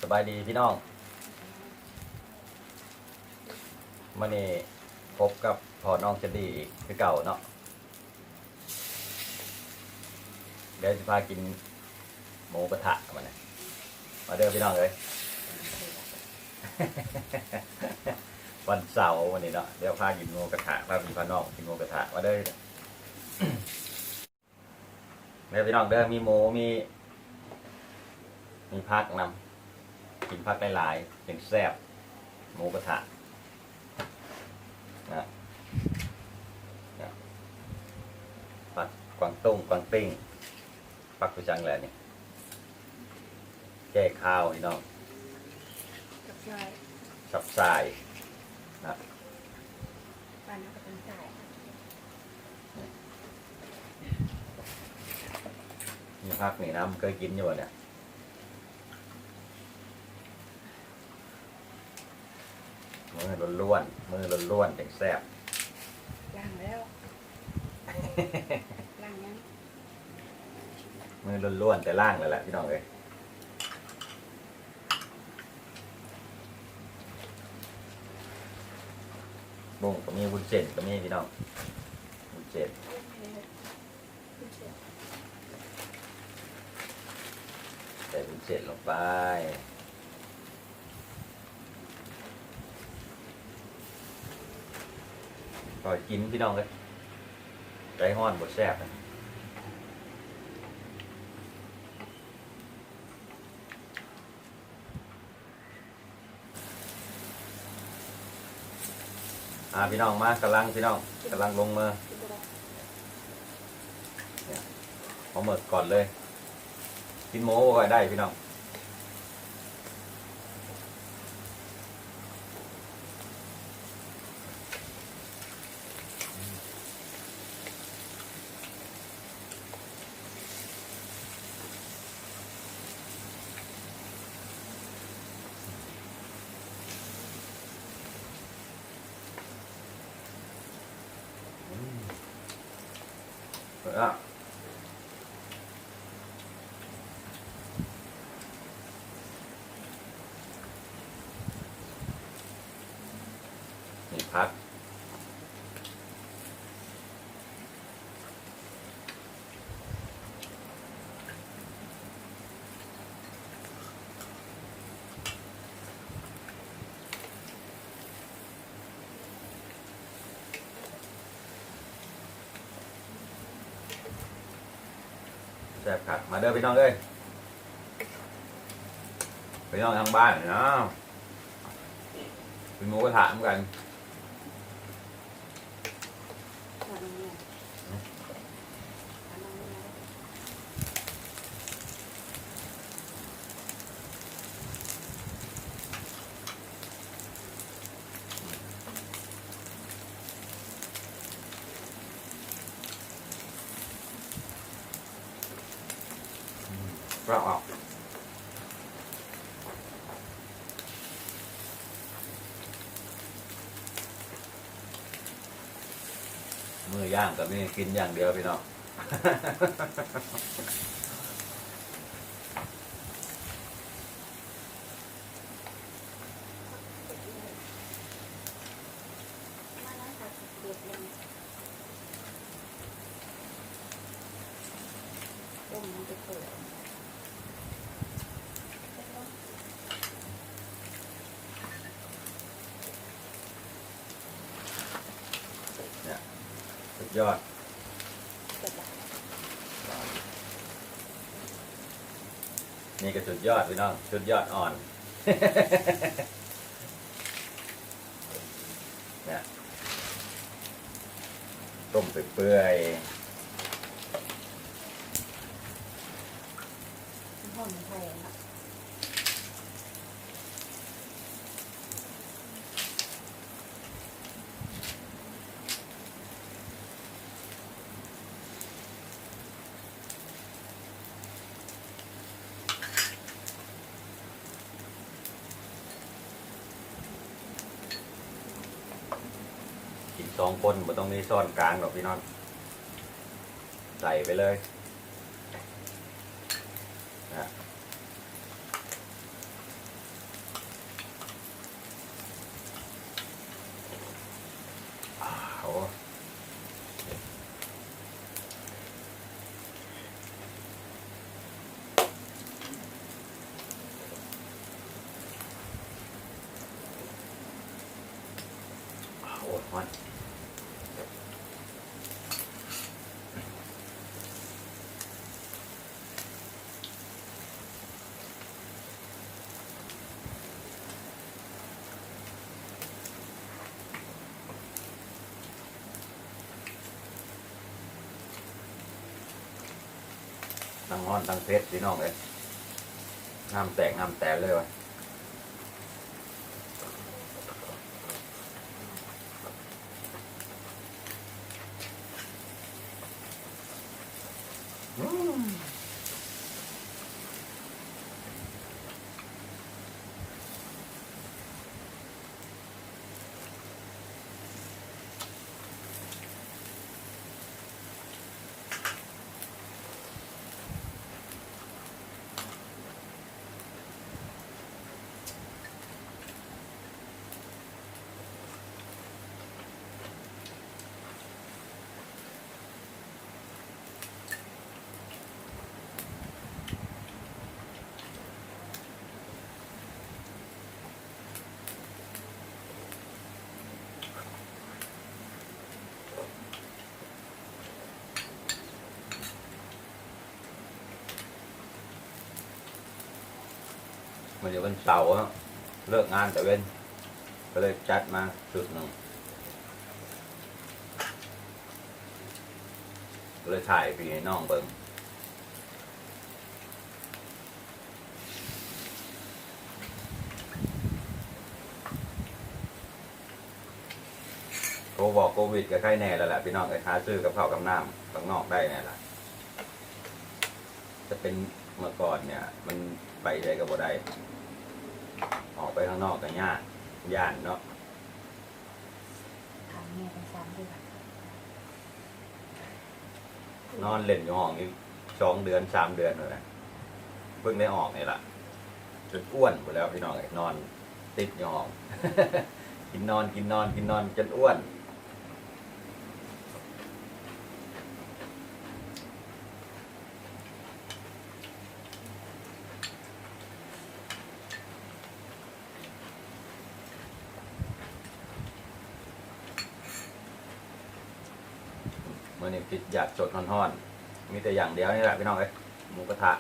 สบายดีพี่น้องมื่อนี้พบกับพ่อน้องเจดีอีกคือเก่าเนาะเดี๋ยวจะพากินหมูกระทะมาเด้อพี่น้องเลย วันเสาร์วันนี้เนาะเดี๋ยวพากินหมูกระทะพาพี่น้องกินหมูกระทะมาเด้อ เดี๋ยวพี่น้องเด้อมีหมูมีผักนำกินผักหลายๆเป็นแซ่บหมูกระทะนะผักกวางตุ้งกวางติ้งผักกุจังแหละนี่แก้ข้าวพี่น้องสับทรายนะปานก็เป็นสายมีผักนี่น้ำเคยกินอยู่เนี่ยมือล้วนๆแซ่บล้างแล้วล้างยังมือล้วนๆแต่ล่างเลยแหละพี่น้องเลยบุ้งก็มีวุ้นเส้นก็มีพี่น้องวุ้นเส้นใส่วุ้นเส้นลงไปพอกินพี่น้องเลยใจห้อนบดแซ่บพี่น้องมากำลังพี่น้องกำลังลงมือเนี่ยเอาหมึกก่อนเลยกินหมูก็ได้พี่น้องนี่พักแซ่บผักมาเด้อพี่น้องเอ้ยพี่น้องทางบ้านเนาะเป็นหมูกระทะเหมือนกันเราออกมือย่างกับนี่กินอย่างเดียวพี่น้องต้มมันจะเปิดสุดยอดนี่ก็สุดยอดพี่น้องสุดยอดอ่อนเนี่ยต้มเปื่อยหอมไทยนะกิน2 คนไม่ต้องมีซ่อนกลางหรอกพี่น้องใส่ไปเลยนะ ฮอนตั้งฮอนตั้งเพชรพี่น้องเลยน้ำแตกน้ำแตกเลยวะมันเดี๋ยววันเสาร์อะเลิกงานแต่เว้นก็เลยจัดมาชุดหนึ่งก็เลยถ่ายพี่ให้น้องเบิ่งโคบอกโควิดก็ใกล้แน่แล้วแหละพี่น้องไปหาซื้อกับข้าวกับน้ำข้างนอกได้แน่ละจะเป็นเมื่อก่อนเนี่ย มันไปได้ก็บ่ได้ออกไปข้างนอกก็ยากย่านเนาะ ถามแม่เป็น3 เดือน นอนเล่นอยู่ห้องนี้2 เดือน3 เดือนเลยนะเพิ่งได้ออกนี่แหละจนอ้วนหมดแล้วพี่น้องนอนติดอยู่ห้อง กินนอนจนอ้วนมื่อนี้คิดอยากสดฮ้อนๆมีแต่อย่างเดียวนี่แหละพี่น้องเอ้ยหมูกระทะ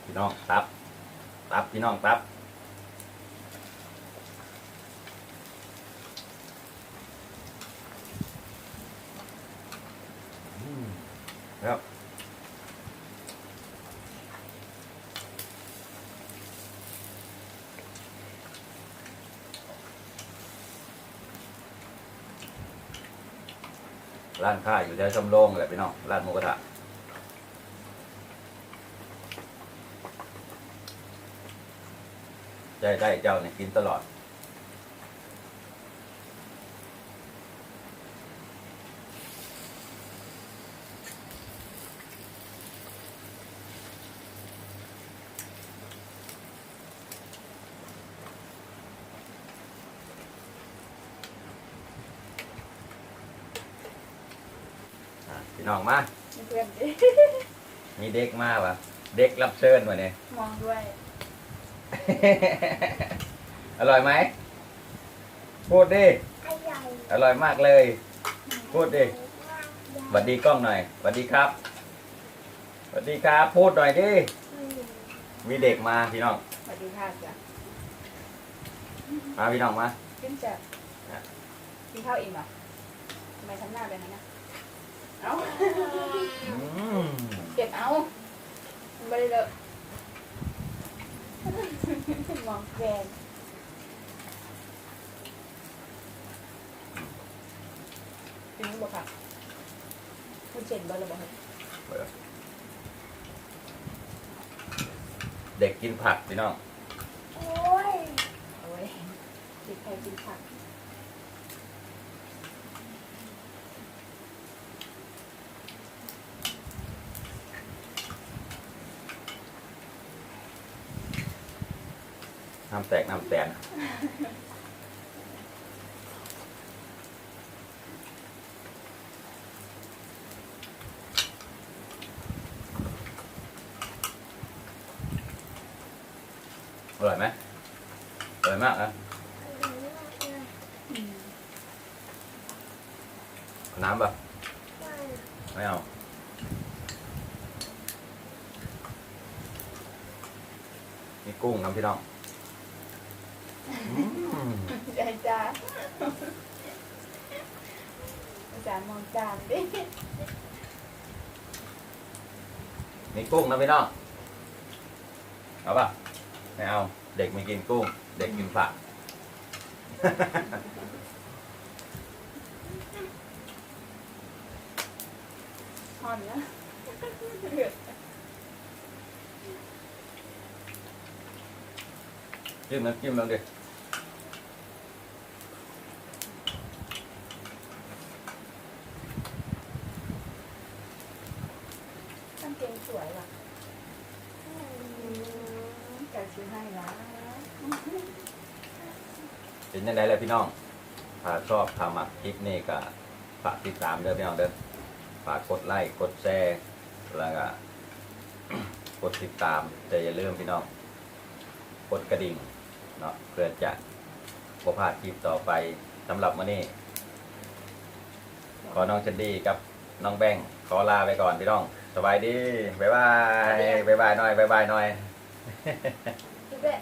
พี่น้องตับพี่น้องตับครับร้านค้าอยู่แถวชมโรงแหละพี่น้องร้านหมูกระทะได้เจ้าเนี่ยกินตลอดพี่น้องมา เพื่อนดิ มีเด็กมาวะเด็กรับเชิญวะเนี่ย มองด้วย อร่อยไหมพูดดิอร่อยมากเลย พูดดิสวัสดีกล้องหน่อยสวัสดีครับสวัสดีครับพูดหน่อยดิมีเด็กมาพี่น้อง สวัสดีค่ะจ้ะ มาพี่น้องมา กินจ้ะกินข้าวอิ่มเหรอทำไมทำหน้าแบบนั้นนะเอ้า อืม เก็บเอาไม่ได้เลอะมองแกนกินบ่ค่ะคุณเจนบ่หรือบ่ค่ะ เด็กกินผักพี่น้อง โอ้ยกินใครกินผัก น้ำแตกน้ำแตน อร่อยไหมอร่อยมากนะ อืม เอาน้ำป่ะไม่เอานี่กุ้งครับพี่น้องอืม ใจจ้าอาจารย์มองจานดิ นี่กุ้งนะพี่น้องเอาป่ะไม่เอาเด็กไม่กินกุ้ง เด็กกินผัก ฮอนนะเดือด จิ้มน้ำจิ้มลองดิ กางเกงสวยว่ะไก่ซื้อให้ละ เป็นยังไงเลยพี่น้องถ้าชอบทำคลิปนี้ก็ฝากติดตามเด้อพี่น้องเด้อฝากกดไลค์กดแชร์แล้วก็ กดติดตามแต่อย่าลืมพี่น้องกดกระดิ่งเนาะเพื่อจะบ่พลาดคลิปต่อไปสำหรับมื้อนี้ขอน้องเชนดี้กับน้องแบงค์ขอลาไปก่อนพี่น้องสบายดีบ๊ายบายบ๊ายบายหน่อยบ๊ายบายหน่อย พี่เบ๊